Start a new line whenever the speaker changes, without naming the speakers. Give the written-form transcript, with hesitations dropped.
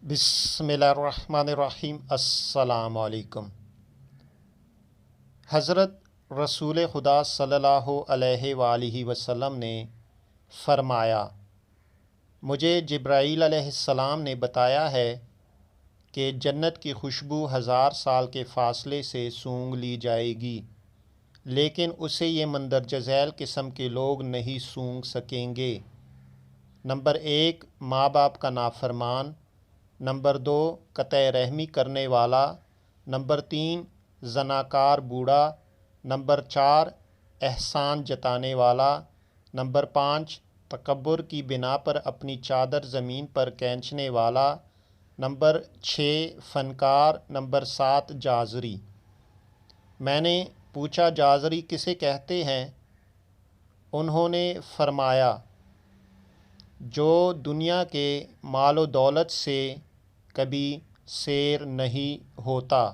بسم اللہ الرحمن الرحیم۔ السلام علیکم۔ حضرت رسول خدا صلی اللہ علیہ وآلہ وسلم نے فرمایا، مجھے جبرائیل علیہ السلام نے بتایا ہے کہ جنت کی خوشبو 1000 سال کے فاصلے سے سونگھ لی جائے گی، لیکن اسے یہ مندرجہ ذیل قسم کے لوگ نہیں سونگھ سکیں گے۔ نمبر 1، ماں باپ کا نافرمان۔ نمبر 2، قطع رحمی کرنے والا۔ نمبر 3، زناکار بوڑھا۔ نمبر 4، احسان جتانے والا۔ نمبر 5، تکبر کی بنا پر اپنی چادر زمین پر کھینچنے والا۔ نمبر 6، فنکار۔ نمبر 7، جازری۔ میں نے پوچھا، جازری کسے کہتے ہیں؟ انہوں نے فرمایا، جو دنیا کے مال و دولت سے کبھی سیر نہیں ہوتا۔